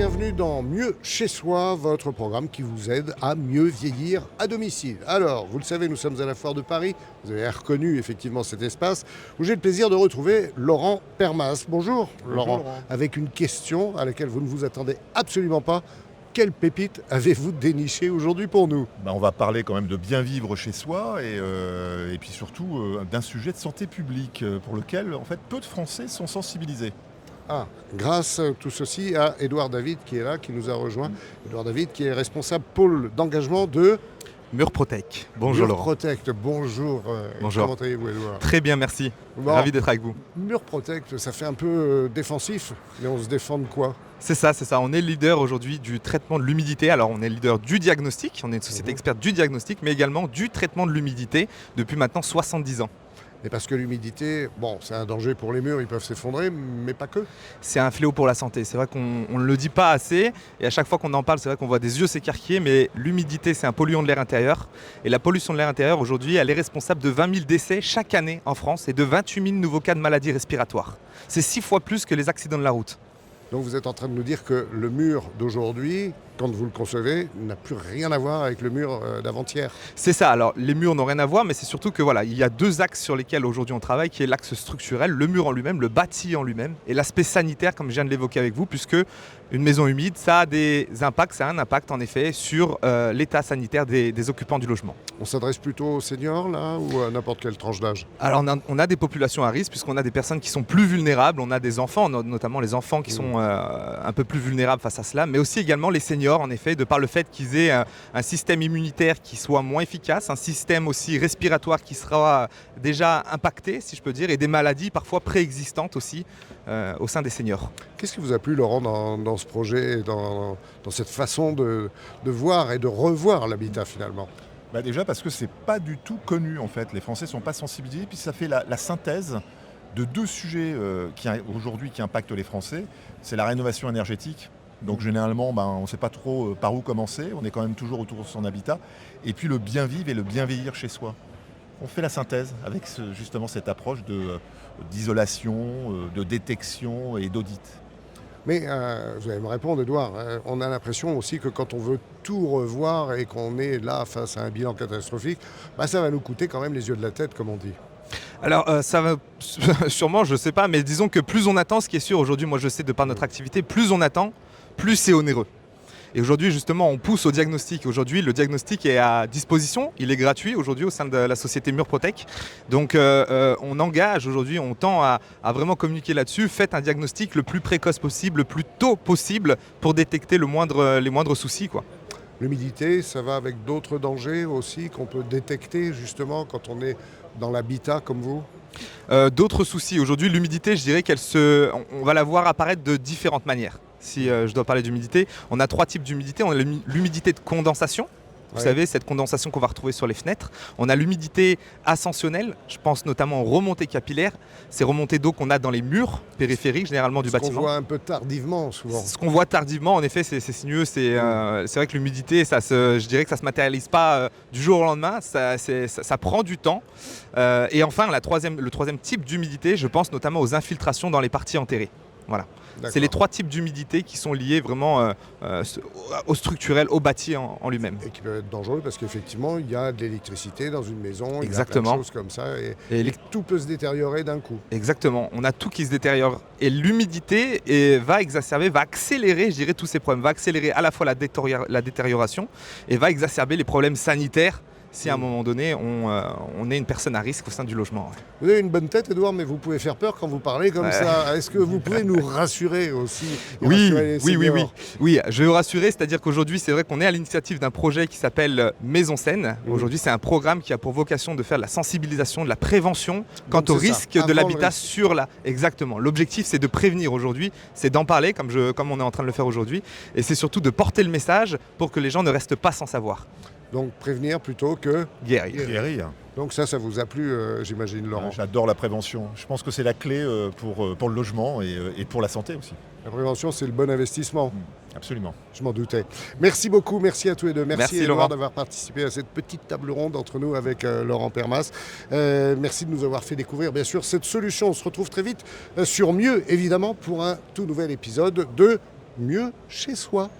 bienvenue dans Mieux chez soi, votre programme qui vous aide à mieux vieillir à domicile. Alors, vous le savez, nous sommes à la Foire de Paris, vous avez reconnu effectivement cet espace, où j'ai le plaisir de retrouver Laurent Permas. Bonjour, Laurent, avec une question à laquelle vous ne vous attendez absolument pas. Quelle pépite avez-vous déniché aujourd'hui pour nous ? On va parler quand même de bien vivre chez soi et puis surtout d'un sujet de santé publique pour lequel en fait peu de Français sont sensibilisés. Grâce tout ceci à Édouard David qui est là, qui nous a rejoint. Édouard David qui est responsable pôle d'engagement de Murprotec. Bonjour Laurent. Murprotec, bonjour. Bonjour. Comment allez-vous Édouard ? Très bien, merci. Ravi d'être avec vous. Murprotec, ça fait un peu défensif, mais on se défend de quoi ? C'est ça. On est leader aujourd'hui du traitement de l'humidité. Alors on est leader du diagnostic, on est une société experte du diagnostic, mais également du traitement de l'humidité depuis maintenant 70 ans. Et parce que l'humidité, c'est un danger pour les murs, ils peuvent s'effondrer, mais pas que. C'est un fléau pour la santé. C'est vrai qu'on ne le dit pas assez. Et à chaque fois qu'on en parle, c'est vrai qu'on voit des yeux s'écarquiller. Mais l'humidité, c'est un polluant de l'air intérieur. Et la pollution de l'air intérieur, aujourd'hui, elle est responsable de 20 000 décès chaque année en France et de 28 000 nouveaux cas de maladies respiratoires. C'est 6 fois plus que les accidents de la route. Donc vous êtes en train de nous dire que le mur d'aujourd'hui, quand vous le concevez, n'a plus rien à voir avec le mur d'avant-hier. C'est ça, alors les murs n'ont rien à voir, mais c'est surtout que il y a 2 axes sur lesquels aujourd'hui on travaille, qui est l'axe structurel, le mur en lui-même, le bâti en lui-même, et l'aspect sanitaire, comme je viens de l'évoquer avec vous, puisque une maison humide, ça a un impact en effet sur l'état sanitaire des occupants du logement. On s'adresse plutôt aux seniors là, ou à n'importe quelle tranche d'âge ? Alors on a des populations à risque, puisqu'on a des personnes qui sont plus vulnérables, on a des enfants, notamment les enfants qui sont un peu plus vulnérables face à cela, mais aussi également les seniors, en effet, de par le fait qu'ils aient un système immunitaire qui soit moins efficace, un système aussi respiratoire qui sera déjà impacté, si je peux dire, et des maladies parfois préexistantes aussi au sein des seniors. Qu'est-ce qui vous a plu, Laurent, dans ce projet, et dans cette façon de voir et de revoir l'habitat finalement ? Déjà parce que c'est pas du tout connu en fait, les Français sont pas sensibilisés, puis ça fait la synthèse de 2 sujets aujourd'hui qui impactent les Français. C'est la rénovation énergétique. Donc généralement, on ne sait pas trop par où commencer, on est quand même toujours autour de son habitat. Et puis le bien vivre et le bien vieillir chez soi. On fait la synthèse avec justement cette approche d'isolation, de détection et d'audit. Mais vous allez me répondre, Édouard, on a l'impression aussi que quand on veut tout revoir et qu'on est là face à un bilan catastrophique, ça va nous coûter quand même les yeux de la tête, comme on dit. Alors ça va sûrement, je ne sais pas, mais disons que plus on attend, ce qui est sûr aujourd'hui, moi je sais de par notre activité, plus on attend, plus c'est onéreux. Et aujourd'hui justement on pousse au diagnostic. Aujourd'hui le diagnostic est à disposition, il est gratuit aujourd'hui au sein de la société Murprotec. Donc on engage aujourd'hui, on tend à vraiment communiquer là-dessus. Faites un diagnostic le plus précoce possible, le plus tôt possible pour détecter les moindres soucis, quoi. L'humidité, ça va avec d'autres dangers aussi qu'on peut détecter justement quand on est dans l'habitat comme vous ? D'autres soucis. Aujourd'hui, l'humidité, je dirais on va la voir apparaître de différentes manières. Si je dois parler d'humidité, on a 3 types d'humidité. On a l'humidité de condensation. Vous savez, cette condensation qu'on va retrouver sur les fenêtres. On a l'humidité ascensionnelle, je pense notamment aux remontées capillaires, ces remontées d'eau qu'on a dans les murs périphériques généralement du bâtiment. Ce qu'on voit un peu tardivement souvent. Ce qu'on voit tardivement, en effet, c'est sinueux. C'est vrai que l'humidité, je dirais que ça ne se matérialise pas du jour au lendemain, ça prend du temps. Et enfin, le troisième type d'humidité, je pense notamment aux infiltrations dans les parties enterrées. Voilà. C'est les 3 types d'humidité qui sont liés vraiment au structurel, au bâti en lui-même. Et qui peuvent être dangereux parce qu'effectivement, il y a de l'électricité dans une maison, Exactement. Il y a plein de choses comme ça et tout peut se détériorer d'un coup. Exactement, on a tout qui se détériore. Et l'humidité va accélérer, je dirais, tous ces problèmes, va accélérer à la fois la détérioration et va exacerber les problèmes sanitaires si à un moment donné, on est une personne à risque au sein du logement. Vous avez une bonne tête, Édouard, mais vous pouvez faire peur quand vous parlez comme ça. Est-ce que vous pouvez nous rassurer aussi ? Oui, je vais vous rassurer, c'est-à-dire qu'aujourd'hui, c'est vrai qu'on est à l'initiative d'un projet qui s'appelle Maison Saine. Aujourd'hui, c'est un programme qui a pour vocation de faire de la sensibilisation, de la prévention quant au risque de l'habitat sur la... Exactement. L'objectif, c'est de prévenir aujourd'hui, c'est d'en parler, comme on est en train de le faire aujourd'hui, et c'est surtout de porter le message pour que les gens ne restent pas sans savoir. Donc prévenir plutôt que guérir. Donc ça vous a plu, j'imagine, Laurent. J'adore la prévention. Je pense que c'est la clé pour le logement et pour la santé aussi. La prévention, c'est le bon investissement. Absolument. Je m'en doutais. Merci beaucoup, merci à tous les deux. Merci Édouard Laurent d'avoir participé à cette petite table ronde entre nous avec Laurent Permas. Merci de nous avoir fait découvrir, bien sûr, cette solution. On se retrouve très vite sur Mieux, évidemment, pour un tout nouvel épisode de mieux chez soi.